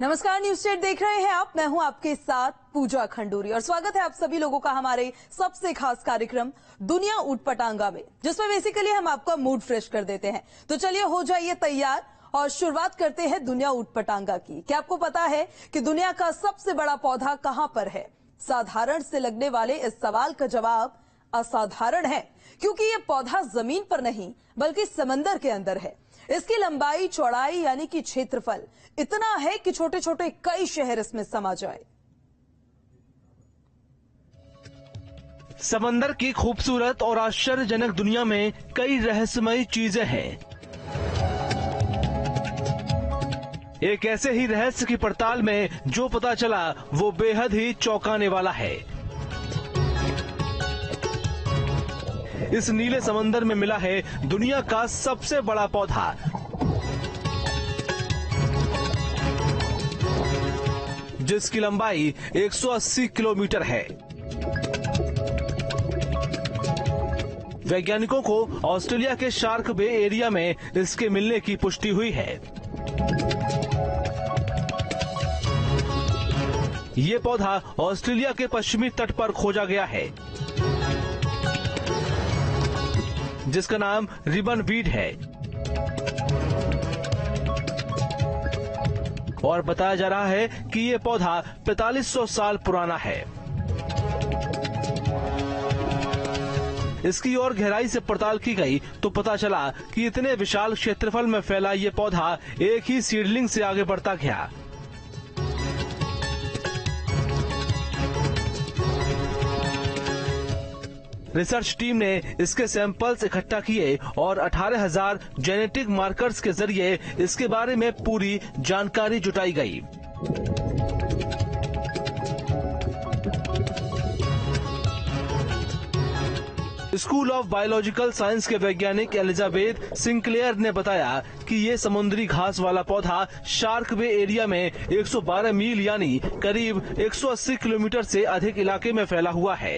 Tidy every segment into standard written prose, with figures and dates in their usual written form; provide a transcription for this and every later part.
नमस्कार, news state देख रहे हैं आप। मैं हूं आपके साथ पूजा खंडूरी और स्वागत है आप सभी लोगों का हमारे सबसे खास कार्यक्रम दुनिया ऊंट पटांगा में, जिसमें बेसिकली हम आपका मूड फ्रेश कर देते हैं। तो चलिए हो जाइए तैयार और शुरुआत करते हैं दुनिया ऊंट पटांगा की। क्या आपको पता है कि दुनिया का सबसे बड़ा पौधा कहां पर है? साधारण से लगने वाले इस सवाल का जवाब असाधारण है, क्योंकि ये पौधा जमीन पर नहीं बल्कि समंदर के अंदर है। इसकी लंबाई चौड़ाई यानी कि क्षेत्रफल इतना है कि छोटे छोटे कई शहर इसमें समा जाए। समंदर की खूबसूरत और आश्चर्यजनक दुनिया में कई रहस्यमयी चीजें हैं। एक ऐसे ही रहस्य की पड़ताल में जो पता चला वो बेहद ही चौंकाने वाला है। इस नीले समंदर में मिला है दुनिया का सबसे बड़ा पौधा, जिसकी लंबाई 180 किलोमीटर है। वैज्ञानिकों को ऑस्ट्रेलिया के शार्क बे एरिया में इसके मिलने की पुष्टि हुई है। ये पौधा ऑस्ट्रेलिया के पश्चिमी तट पर खोजा गया है, जिसका नाम रिबन वीड है और बताया जा रहा है कि ये पौधा 4500 साल पुराना है। इसकी और गहराई से पड़ताल की गई तो पता चला कि इतने विशाल क्षेत्रफल में फैला ये पौधा एक ही सीडलिंग से आगे बढ़ता गया। रिसर्च टीम ने इसके सैंपल्स इकट्ठा किए और 18,000 जेनेटिक मार्कर्स के जरिए इसके बारे में पूरी जानकारी जुटाई गई। स्कूल ऑफ बायोलॉजिकल साइंस के वैज्ञानिक एलिजाबेथ सिंक्लेयर ने बताया कि ये समुद्री घास वाला पौधा शार्क बे एरिया में 112 मील यानी करीब 180 किलोमीटर से अधिक इलाके में फैला हुआ है,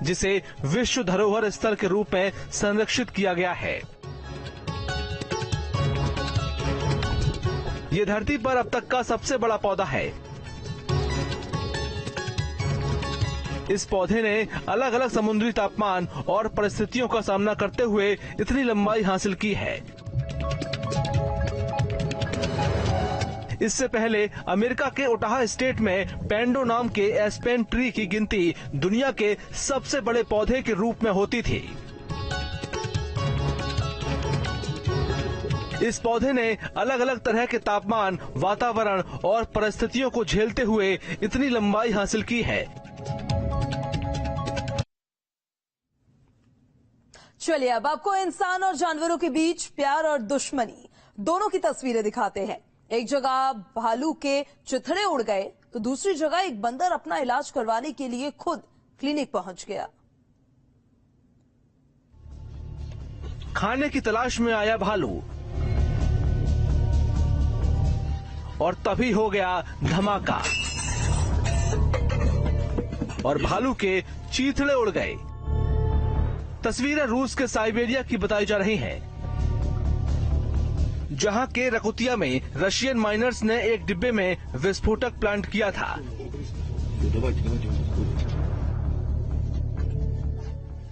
जिसे विश्व धरोहर स्थल के रूप में संरक्षित किया गया है। ये धरती पर अब तक का सबसे बड़ा पौधा है। इस पौधे ने अलग अलग समुद्री तापमान और परिस्थितियों का सामना करते हुए इतनी लंबाई हासिल की है। इससे पहले अमेरिका के ओटाहा स्टेट में पेंडो नाम के एस्पेन ट्री की गिनती दुनिया के सबसे बड़े पौधे के रूप में होती थी। इस पौधे ने अलग अलग तरह के तापमान, वातावरण और परिस्थितियों को झेलते हुए इतनी लंबाई हासिल की है। चलिए अब आपको इंसान और जानवरों के बीच प्यार और दुश्मनी दोनों की तस्वीरें दिखाते हैं। एक जगह भालू के चिथड़े उड़ गए तो दूसरी जगह एक बंदर अपना इलाज करवाने के लिए खुद क्लिनिक पहुंच गया। खाने की तलाश में आया भालू और तभी हो गया धमाका और भालू के चीथड़े उड़ गए। तस्वीरें रूस के साइबेरिया की बताई जा रही हैं, जहां के रकुतिया में रशियन माइनर्स ने एक डिब्बे में विस्फोटक प्लांट किया था।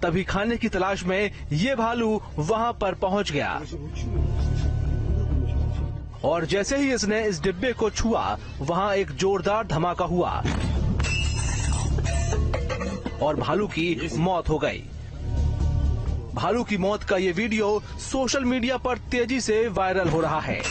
तभी खाने की तलाश में ये भालू वहां पर पहुंच गया और जैसे ही इसने इस डिब्बे को छुआ, वहां एक जोरदार धमाका हुआ और भालू की मौत हो गई। भालू की मौत का ये वीडियो सोशल मीडिया पर तेजी से वायरल हो रहा है।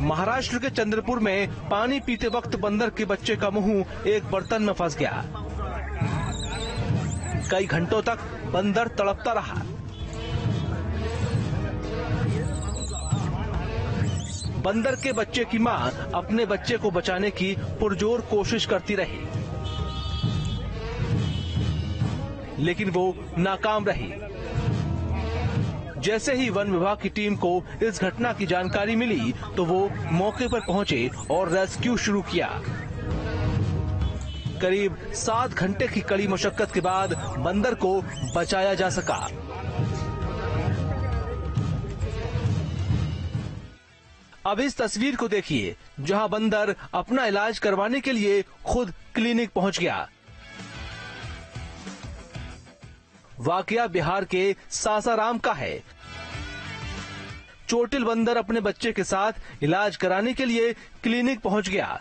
महाराष्ट्र के चंद्रपुर में पानी पीते वक्त बंदर के बच्चे का मुंह एक बर्तन में फंस गया। कई घंटों तक बंदर तड़पता रहा। बंदर के बच्चे की मां अपने बच्चे को बचाने की पुरजोर कोशिश करती रही, लेकिन वो नाकाम रही। जैसे ही वन विभाग की टीम को इस घटना की जानकारी मिली तो वो मौके पर पहुंचे और रेस्क्यू शुरू किया। करीब 7 घंटे की कड़ी मशक्कत के बाद बंदर को बचाया जा सका। अब इस तस्वीर को देखिए, जहां बंदर अपना इलाज करवाने के लिए खुद क्लिनिक पहुंच गया। वाकया बिहार के सासाराम का है। चोटिल बंदर अपने बच्चे के साथ इलाज कराने के लिए क्लिनिक पहुंच गया।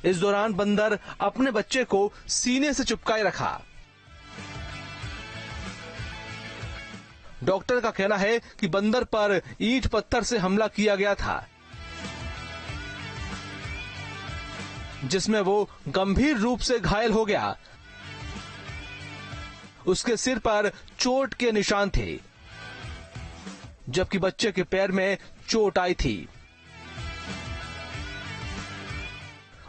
इस दौरान बंदर अपने बच्चे को सीने से चिपकाए रखा। डॉक्टर का कहना है कि बंदर पर ईंट पत्थर से हमला किया गया था, जिसमें वो गंभीर रूप से घायल हो गया। उसके सिर पर चोट के निशान थे, जबकि बच्चे के पैर में चोट आई थी।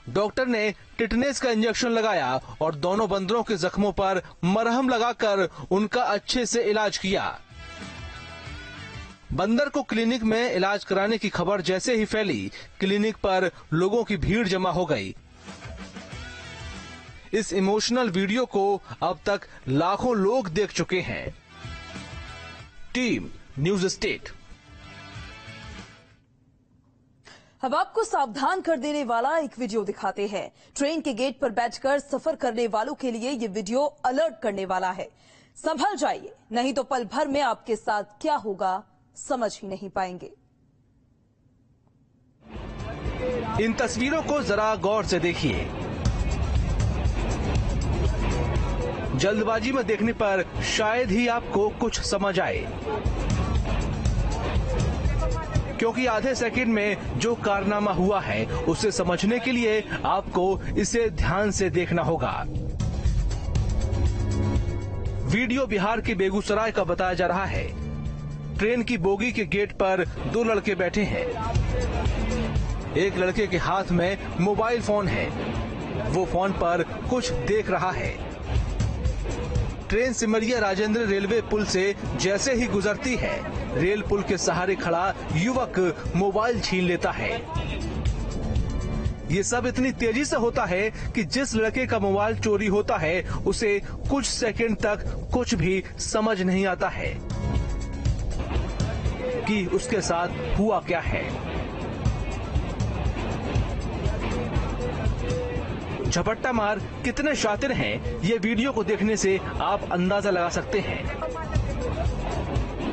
डॉक्टर ने टिटनेस का इंजेक्शन लगाया और दोनों बंदरों के जख्मों पर मरहम लगाकर उनका अच्छे से इलाज किया। बंदर को क्लिनिक में इलाज कराने की खबर जैसे ही फैली, क्लिनिक पर लोगों की भीड़ जमा हो गई। इस इमोशनल वीडियो को अब तक लाखों लोग देख चुके हैं। Team news state. अब आपको सावधान कर देने वाला एक वीडियो दिखाते हैं। ट्रेन के गेट पर बैठकर सफर करने वालों के लिए ये वीडियो अलर्ट करने वाला है। संभल जाइए, नहीं तो पल भर में आपके साथ क्या होगा समझ ही नहीं पाएंगे। इन तस्वीरों को जरा गौर से देखिए। जल्दबाजी में देखने पर शायद ही आपको कुछ समझ आए, क्योंकि आधे सेकंड में जो कारनामा हुआ है उसे समझने के लिए आपको इसे ध्यान से देखना होगा। वीडियो बिहार के बेगूसराय का बताया जा रहा है। ट्रेन की बोगी के गेट पर 2 लड़के बैठे हैं। एक लड़के के हाथ में मोबाइल फोन है, वो फोन पर कुछ देख रहा है। ट्रेन सिमरिया राजेंद्र रेलवे पुल से जैसे ही गुजरती है, रेल पुल के सहारे खड़ा युवक मोबाइल छीन लेता है। ये सब इतनी तेजी से होता है कि जिस लड़के का मोबाइल चोरी होता है उसे कुछ सेकंड तक कुछ भी समझ नहीं आता है कि उसके साथ हुआ क्या है। झपट्टा मार कितने शातिर हैं, ये वीडियो को देखने से आप अंदाजा लगा सकते हैं।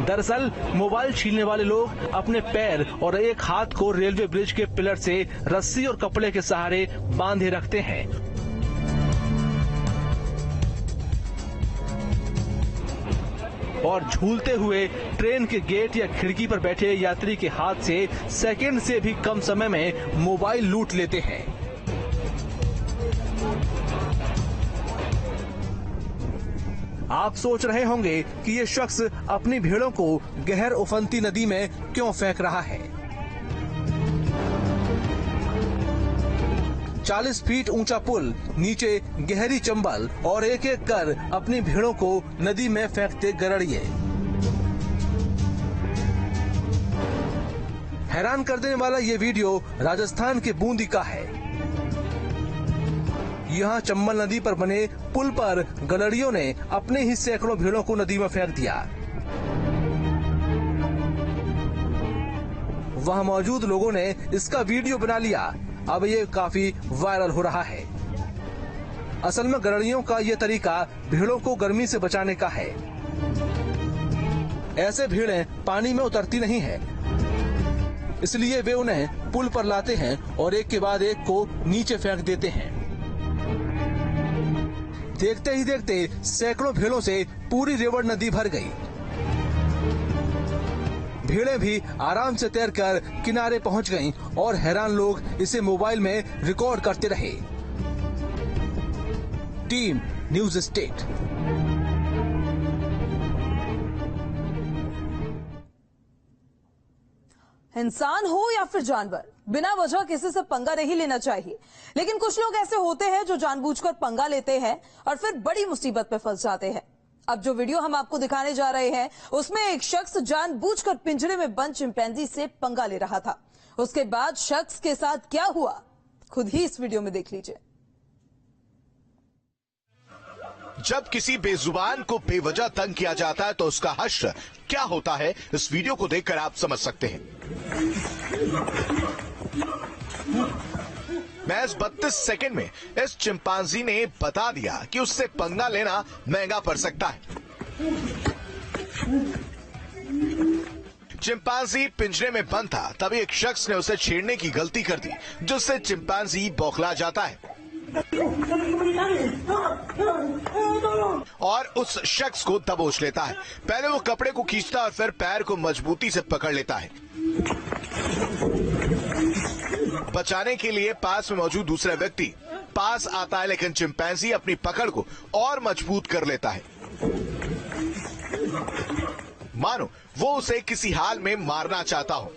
दरअसल मोबाइल छीनने वाले लोग अपने पैर और एक हाथ को रेलवे ब्रिज के पिलर से रस्सी और कपड़े के सहारे बांधे रखते हैं। और झूलते हुए ट्रेन के गेट या खिड़की पर बैठे यात्री के हाथ से सेकंड से भी कम समय में मोबाइल लूट लेते हैं। आप सोच रहे होंगे कि ये शख्स अपनी भेड़ों को गहर उफनती नदी में क्यों फेंक रहा है। 40 फीट ऊंचा पुल, नीचे गहरी चंबल और एक एक कर अपनी भेड़ों को नदी में फेंकते गरड़िए। हैरान कर देने वाला ये वीडियो राजस्थान के बूंदी का है। यहाँ चंबल नदी पर बने पुल पर गलड़ियों ने अपने ही सैकड़ों भेड़ों को नदी में फेंक दिया। वहाँ मौजूद लोगों ने इसका वीडियो बना लिया। अब ये काफी वायरल हो रहा है। असल में गलड़ियों का ये तरीका भेड़ों को गर्मी से बचाने का है। ऐसे भेड़ें पानी में उतरती नहीं है, इसलिए वे उन्हें पुल पर लाते हैं और एक के बाद एक को नीचे फेंक देते हैं। देखते ही देखते सैकड़ों भेड़ों से पूरी रेवड़ नदी भर गई। भेड़ें भी आराम से तैरकर किनारे पहुंच गईं और हैरान लोग इसे मोबाइल में रिकॉर्ड करते रहे। Team news state. इंसान हो या फिर जानवर, बिना वजह किसी से पंगा नहीं लेना चाहिए। लेकिन कुछ लोग ऐसे होते हैं जो जानबूझकर पंगा लेते हैं और फिर बड़ी मुसीबत में फंस जाते हैं। अब जो वीडियो हम आपको दिखाने जा रहे हैं उसमें एक शख्स जानबूझकर पिंजरे में बंद चिंपैंजी से पंगा ले रहा था। उसके बाद शख्स के साथ क्या हुआ, खुद ही इस वीडियो में देख लीजिए। जब किसी बेजुबान को बेवजह तंग किया जाता है तो उसका हश्र क्या होता है, इस वीडियो को देखकर आप समझ सकते हैं। महज 32 सेकंड में इस चिंपांजी ने बता दिया कि उससे पंगा लेना महंगा पड़ सकता है। चिंपांजी पिंजरे में बंद था, तभी एक शख्स ने उसे छेड़ने की गलती कर दी, जिससे चिंपांजी बौखला जाता है और उस शख्स को दबोच लेता है। पहले वो कपड़े को खींचता और फिर पैर को मजबूती से पकड़ लेता है। बचाने के लिए पास में मौजूद दूसरा व्यक्ति पास आता है, लेकिन चिंपैंजी अपनी पकड़ को और मजबूत कर लेता है, मानो वो उसे किसी हाल में मारना चाहता हो।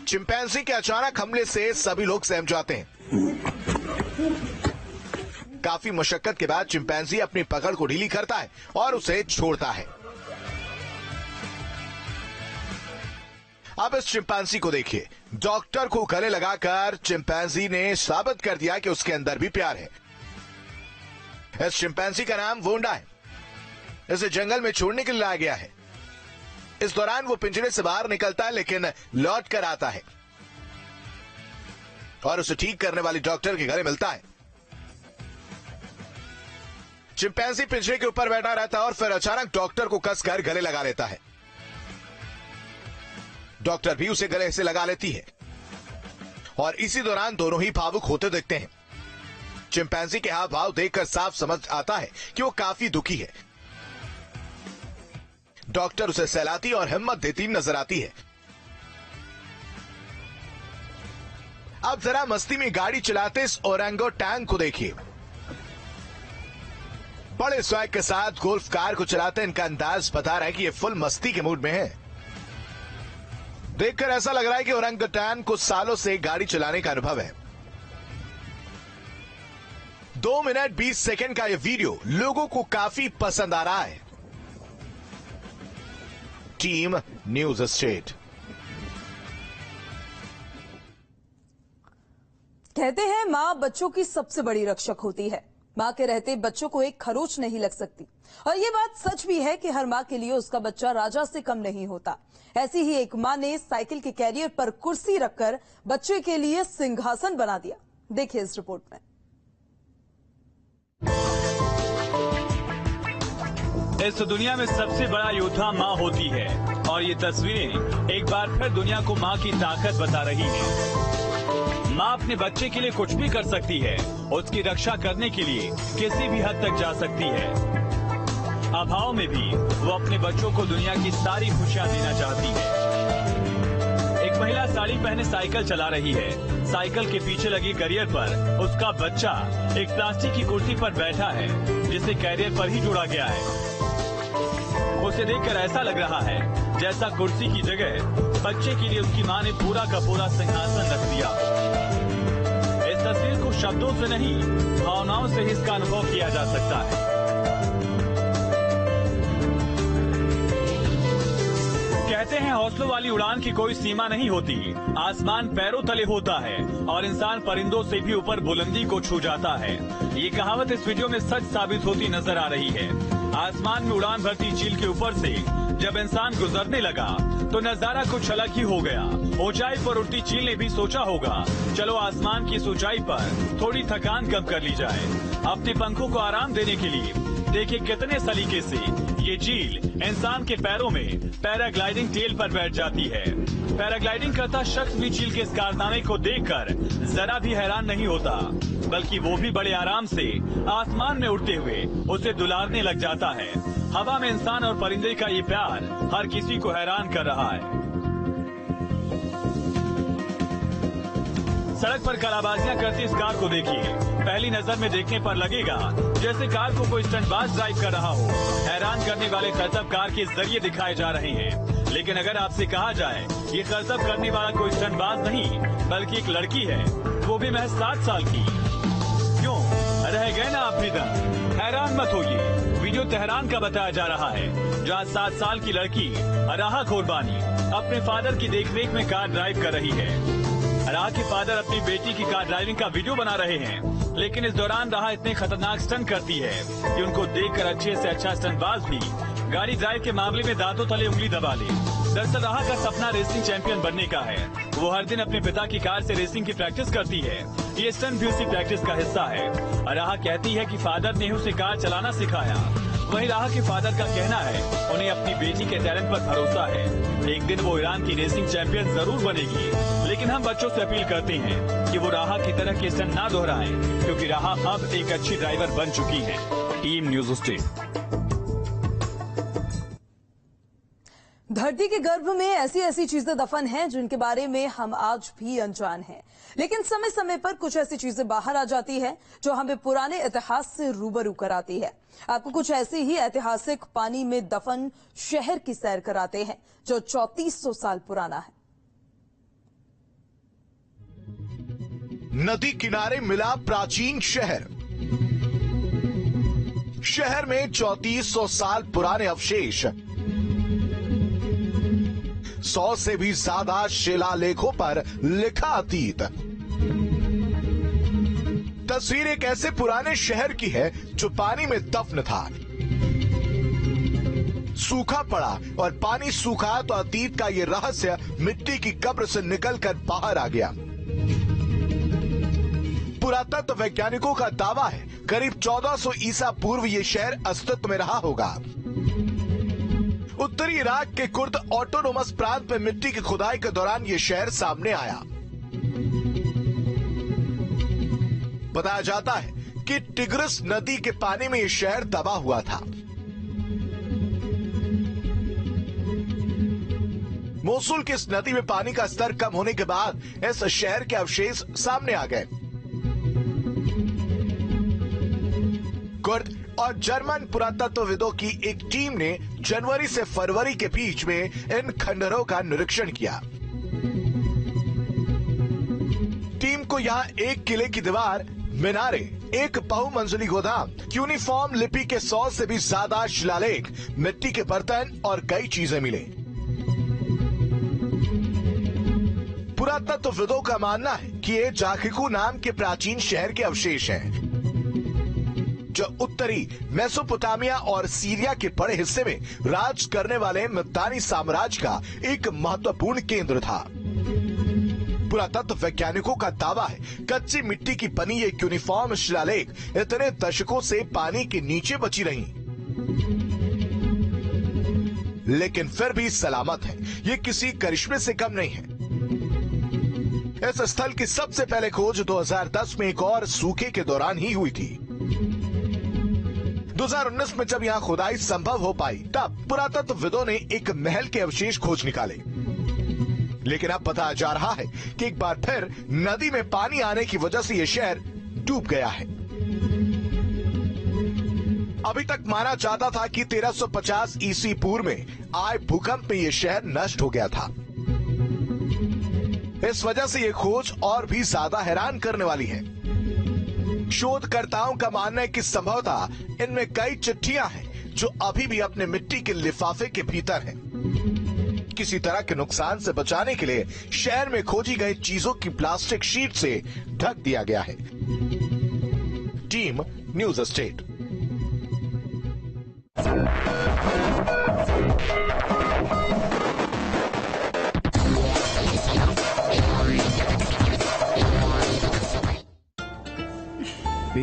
चिंपैंजी के अचानक हमले से सभी लोग सहम जाते हैं। काफी मशक्कत के बाद चिंपैंजी अपनी पकड़ को ढीली करता है और उसे छोड़ता है। अब इस चिंपैंजी को देखिए, डॉक्टर को गले लगाकर चिंपैंजी ने साबित कर दिया कि उसके अंदर भी प्यार है। इस चिंपैंजी का नाम वोंडा है। इसे जंगल में छोड़ने के लिए लाया गया है। इस दौरान वो पिंजरे से बाहर निकलता है, लेकिन लौट कर आता है और उसे ठीक करने वाली डॉक्टर के गले मिलता है। चिंपैंजी पिंजरे के ऊपर बैठा रहता है और फिर अचानक डॉक्टर को कसकर गले लगा लेता है। डॉक्टर भी उसे गले से लगा लेती है और इसी दौरान दोनों ही भावुक होते दिखते हैं। चिंपैंजी के हाव भाव देखकर साफ समझ आता है कि वो काफी दुखी है। डॉक्टर उसे सहलाती और हिम्मत देती नजर आती है। अब जरा मस्ती में गाड़ी चलाते इस ओरंगोटैंग को देखिए। बड़े स्वैग के साथ गोल्फ कार को चलाते इनका अंदाज बता रहा है कि ये फुल मस्ती के मूड में है। देखकर ऐसा लग रहा है कि ओरंगोटैंग को सालों से गाड़ी चलाने का अनुभव है। 2 मिनट 20 सेकंड का यह वीडियो लोगों को काफी पसंद आ रहा है। Team news state. कहते हैं मां बच्चों की सबसे बड़ी रक्षक होती है। मां के रहते बच्चों को एक खरोच नहीं लग सकती, और ये बात सच भी है कि हर मां के लिए उसका बच्चा राजा से कम नहीं होता। ऐसी ही एक मां ने साइकिल के कैरियर पर कुर्सी रखकर बच्चे के लिए सिंहासन बना दिया। देखिए इस रिपोर्ट में। इस दुनिया में सबसे बड़ा योद्धा माँ होती है और ये तस्वीरें एक बार फिर दुनिया को माँ की ताकत बता रही हैं। माँ अपने बच्चे के लिए कुछ भी कर सकती है, उसकी रक्षा करने के लिए किसी भी हद तक जा सकती है। अभाव में भी वो अपने बच्चों को दुनिया की सारी खुशियाँ देना चाहती है। एक महिला साड़ी पहने साइकिल चला रही है। साइकिल के पीछे लगी कैरियर पर उसका बच्चा एक प्लास्टिक की कुर्सी पर बैठा है, जिसे कैरियर पर ही जोड़ा गया है। उसे देखकर ऐसा लग रहा है जैसा कुर्सी की जगह बच्चे के लिए उसकी माँ ने पूरा का पूरा सिंहासन रख दिया। इस तस्वीर को शब्दों से नहीं, भावनाओं से इसका अनुभव किया जा सकता है। कहते हैं हौसलों वाली उड़ान की कोई सीमा नहीं होती। आसमान पैरों तले होता है और इंसान परिंदों से भी ऊपर बुलंदी को छू जाता है। ये कहावत इस वीडियो में सच साबित होती नजर आ रही है। आसमान में उड़ान भरती चील के ऊपर से जब इंसान गुजरने लगा तो नजारा कुछ अलग ही हो गया। ऊंचाई पर उड़ती चील ने भी सोचा होगा, चलो आसमान की ऊंचाई पर थोड़ी थकान कम कर ली जाए। अपने पंखों को आराम देने के लिए देखिए कितने सलीके से ये चील इंसान के पैरों में पैराग्लाइडिंग टेल पर बैठ जाती है। पैराग्लाइडिंग करता शख्स भी चील के इस कारनामे को देखकर जरा भी हैरान नहीं होता, बल्कि वो भी बड़े आराम से आसमान में उड़ते हुए उसे दुलारने लग जाता है। हवा में इंसान और परिंदे का ये प्यार हर किसी को हैरान कर रहा है। सड़क पर कलाबाजियां करती इस कार को देखिए। पहली नजर में देखने पर लगेगा जैसे कार को कोई स्टंटबाज ड्राइव कर रहा हो। हैरान करने वाले करतब कार के जरिए दिखाए जा रहे हैं। लेकिन अगर आपसे कहा जाए ये करतब करने वाला कोई स्टंटबाज नहीं बल्कि एक लड़की है, वो भी महज 7 साल की। क्यों रह गए ना आप भी दम? हैरान मत होइए, वीडियो तेहरान का बताया जा रहा है, जहाँ 7 साल की लड़की राहा कुर्बानी अपने फादर की देखरेख में कार ड्राइव कर रही है। राह के फादर अपनी बेटी की कार ड्राइविंग का वीडियो बना रहे हैं, लेकिन इस दौरान राह इतने खतरनाक स्टंट करती है कि उनको देखकर अच्छे से अच्छा स्टंटबाज भी गाड़ी ड्राइव के मामले में दांतों तले उंगली दबा ले। दरअसल राह का सपना रेसिंग चैंपियन बनने का है। वो हर दिन अपने पिता की कार से रेसिंग की प्रैक्टिस करती है। ये स्टंट भी उसी प्रैक्टिस का हिस्सा है। राह कहती है कि फादर ने उसे कार चलाना सिखाया। वहीं राह के फादर का कहना है उन्हें अपनी बेटी के टैलेंट पर भरोसा है। एक दिन वो ईरान की रेसिंग चैंपियन जरूर बनेगी, लेकिन हम बच्चों से अपील करते हैं कि वो राह की तरह के स्टंट ना दोहराएं, क्योंकि राह अब एक अच्छी ड्राइवर बन चुकी है। Team news state. धरती के गर्भ में ऐसी ऐसी चीजें दफन हैं जिनके बारे में हम आज भी अनजान हैं, लेकिन समय समय पर कुछ ऐसी चीजें बाहर आ जाती है जो हमें पुराने इतिहास से रूबरू कराती है। आपको कुछ ऐसे ही ऐतिहासिक पानी में दफन शहर की सैर कराते हैं जो 3400 साल पुराना है। नदी किनारे मिला प्राचीन शहर। शहर में 3400 साल पुराने अवशेष, 100 से भी ज्यादा शिलालेखों पर लिखा अतीत। तस्वीर एक ऐसे पुराने शहर की है जो पानी में दफन था। सूखा पड़ा और पानी सूखा तो अतीत का ये रहस्य मिट्टी की कब्र से निकलकर बाहर आ गया। पुरातत्व वैज्ञानिकों का दावा है करीब 1400 ईसा पूर्व ये शहर अस्तित्व में रहा होगा। उत्तरी इराक के कुर्द ऑटोनोमस प्रांत में मिट्टी की खुदाई के दौरान यह शहर सामने आया। बताया जाता है कि टिग्रिस नदी के पानी में यह शहर दबा हुआ था। मोसुल की इस नदी में पानी का स्तर कम होने के बाद इस शहर के अवशेष सामने आ गए। कुर्द और जर्मन पुरातत्वविदों की एक टीम ने जनवरी से फरवरी के बीच में इन खंडरों का निरीक्षण किया। टीम को यहां एक किले की दीवार, मीनारे, एक बहुमंजिली गोदाम, यूनिफॉर्म लिपि के 100 से भी ज्यादा शिलालेख, मिट्टी के बर्तन और कई चीजें मिले। पुरातत्वविदों का मानना है कि ये जाखिकू नाम के प्राचीन शहर के अवशेष हैं, जो उत्तरी मेसोपोटामिया और सीरिया के बड़े हिस्से में राज करने वाले मितानी साम्राज्य का एक महत्वपूर्ण केंद्र था। पुरातत्व वैज्ञानिकों का दावा है कच्ची मिट्टी की बनी ये यूनिफॉर्म शिलालेख इतने दशकों से पानी के नीचे बची रही, लेकिन फिर भी सलामत है। ये किसी करिश्मे से कम नहीं है। इस स्थल की सबसे पहले खोज 2010 में एक और सूखे के दौरान ही हुई थी। 2019 में जब यहां खुदाई संभव हो पाई, तब पुरातत्वविदों ने एक महल के अवशेष खोज निकाले। लेकिन अब पता जा रहा है कि एक बार फिर नदी में पानी आने की वजह से यह शहर डूब गया है। अभी तक माना जाता था कि 1350 ईसी पूर्व में आए भूकंप में यह शहर नष्ट हो गया था। इस वजह से यह खोज और भी ज्यादा हैरान करने वाली है। शोधकर्ताओं का मानना है कि संभवतः इनमें कई चिट्ठियां हैं जो अभी भी अपने मिट्टी के लिफाफे के भीतर हैं। किसी तरह के नुकसान से बचाने के लिए शहर में खोजी गई चीजों की प्लास्टिक शीट से ढक दिया गया है। Team news state.